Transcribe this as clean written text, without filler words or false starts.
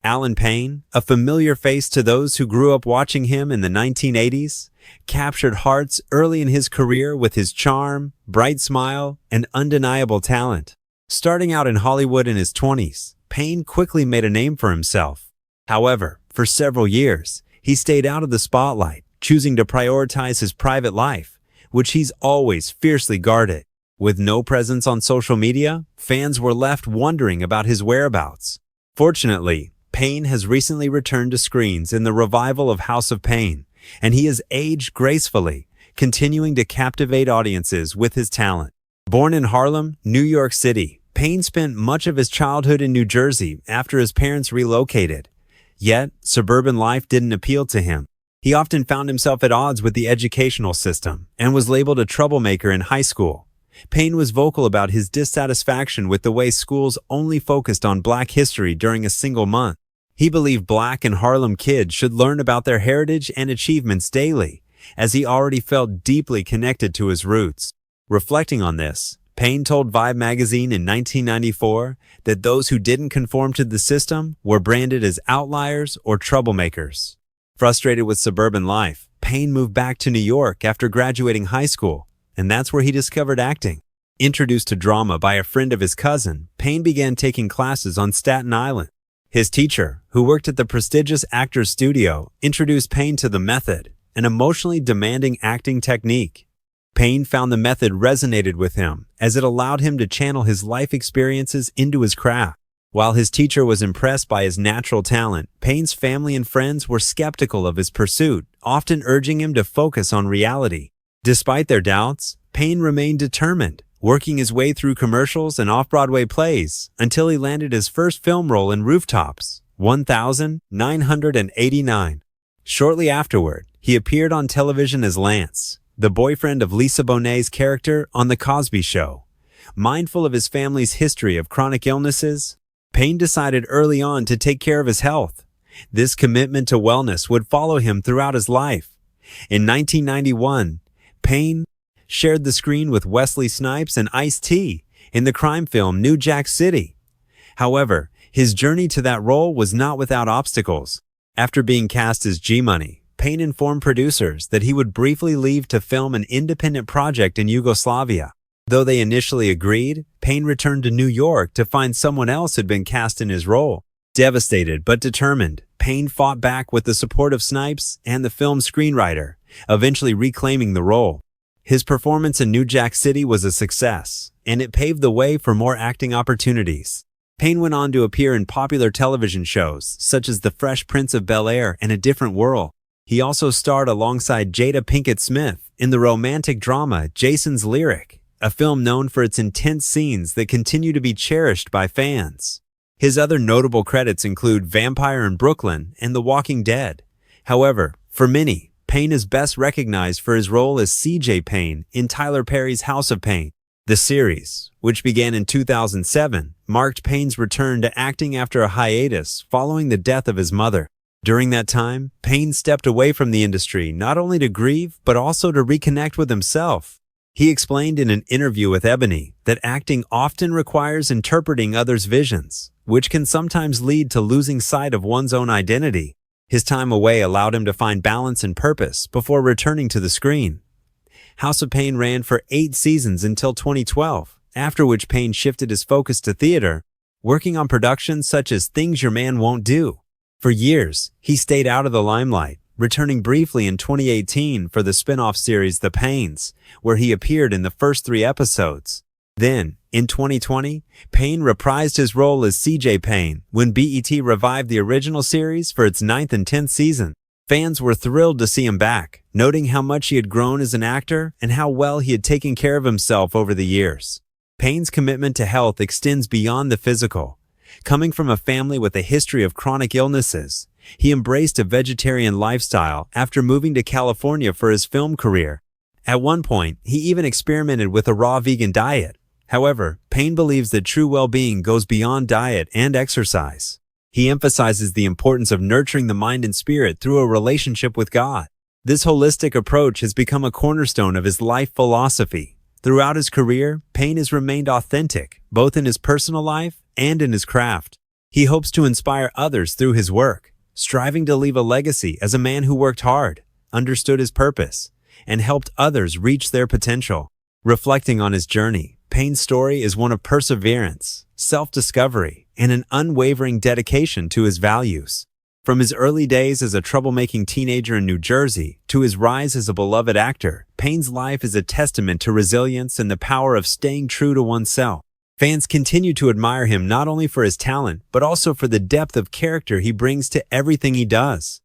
Allen Payne, a familiar face to those who grew up watching him in the 1980s, captured hearts early in his career with his charm, bright smile, and undeniable talent. Starting out in Hollywood in his 20s, Payne quickly made a name for himself. However, for several years, he stayed out of the spotlight, choosing to prioritize his private life, which he's always fiercely guarded. With no presence on social media, fans were left wondering about his whereabouts. Fortunately, Payne has recently returned to screens in the revival of House of Payne, and he has aged gracefully, continuing to captivate audiences with his talent. Born in Harlem, New York City, Payne spent much of his childhood in New Jersey after his parents relocated. Yet, suburban life didn't appeal to him. He often found himself at odds with the educational system and was labeled a troublemaker in high school. Payne was vocal about his dissatisfaction with the way schools only focused on Black history during a single month. He believed Black and Harlem kids should learn about their heritage and achievements daily, as he already felt deeply connected to his roots. Reflecting on this, Payne told Vibe magazine in 1994 that those who didn't conform to the system were branded as outliers or troublemakers. Frustrated with suburban life, Payne moved back to New York after graduating high school, and that's where he discovered acting. Introduced to drama by a friend of his cousin, Payne began taking classes on Staten Island. His teacher, who worked at the prestigious Actors Studio, introduced Payne to the method, an emotionally demanding acting technique. Payne found the method resonated with him, as it allowed him to channel his life experiences into his craft. While his teacher was impressed by his natural talent, Payne's family and friends were skeptical of his pursuit, often urging him to focus on reality. Despite their doubts, Payne remained determined, working his way through commercials and off-Broadway plays until he landed his first film role in Rooftops, 1989. Shortly afterward, he appeared on television as Lance, the boyfriend of Lisa Bonet's character on The Cosby Show. Mindful of his family's history of chronic illnesses, Payne decided early on to take care of his health. This commitment to wellness would follow him throughout his life. In 1991, Payne shared the screen with Wesley Snipes and Ice-T in the crime film New Jack City. However, his journey to that role was not without obstacles. After being cast as G-Money, Payne informed producers that he would briefly leave to film an independent project in Yugoslavia. Though they initially agreed, Payne returned to New York to find someone else had been cast in his role. Devastated but determined, Payne fought back with the support of Snipes and the film's screenwriter, eventually reclaiming the role. His performance in New Jack City was a success, and it paved the way for more acting opportunities. Payne went on to appear in popular television shows, such as The Fresh Prince of Bel-Air and A Different World. He also starred alongside Jada Pinkett Smith in the romantic drama Jason's Lyric, a film known for its intense scenes that continue to be cherished by fans. His other notable credits include Vampire in Brooklyn and The Walking Dead. However, for many, Payne is best recognized for his role as C.J. Payne in Tyler Perry's House of Payne. The series, which began in 2007, marked Payne's return to acting after a hiatus following the death of his mother. During that time, Payne stepped away from the industry not only to grieve, but also to reconnect with himself. He explained in an interview with Ebony that acting often requires interpreting others' visions, which can sometimes lead to losing sight of one's own identity. His time away allowed him to find balance and purpose before returning to the screen. House of Payne ran for 8 seasons until 2012, after which Payne shifted his focus to theater, working on productions such as Things Your Man Won't Do. For years, he stayed out of the limelight, returning briefly in 2018 for the spin-off series The Paynes, where he appeared in the first 3 episodes. Then, in 2020, Payne reprised his role as C.J. Payne when BET revived the original series for its 9th and 10th season. Fans were thrilled to see him back, noting how much he had grown as an actor and how well he had taken care of himself over the years. Payne's commitment to health extends beyond the physical. Coming from a family with a history of chronic illnesses, he embraced a vegetarian lifestyle after moving to California for his film career. At one point, he even experimented with a raw vegan diet. However, Payne believes that true well-being goes beyond diet and exercise. He emphasizes the importance of nurturing the mind and spirit through a relationship with God. This holistic approach has become a cornerstone of his life philosophy. Throughout his career, Payne has remained authentic, both in his personal life and in his craft. He hopes to inspire others through his work, striving to leave a legacy as a man who worked hard, understood his purpose, and helped others reach their potential. Reflecting on his journey, Payne's story is one of perseverance, self-discovery, and an unwavering dedication to his values. From his early days as a troublemaking teenager in New Jersey to his rise as a beloved actor, Payne's life is a testament to resilience and the power of staying true to oneself. Fans continue to admire him not only for his talent, but also for the depth of character he brings to everything he does.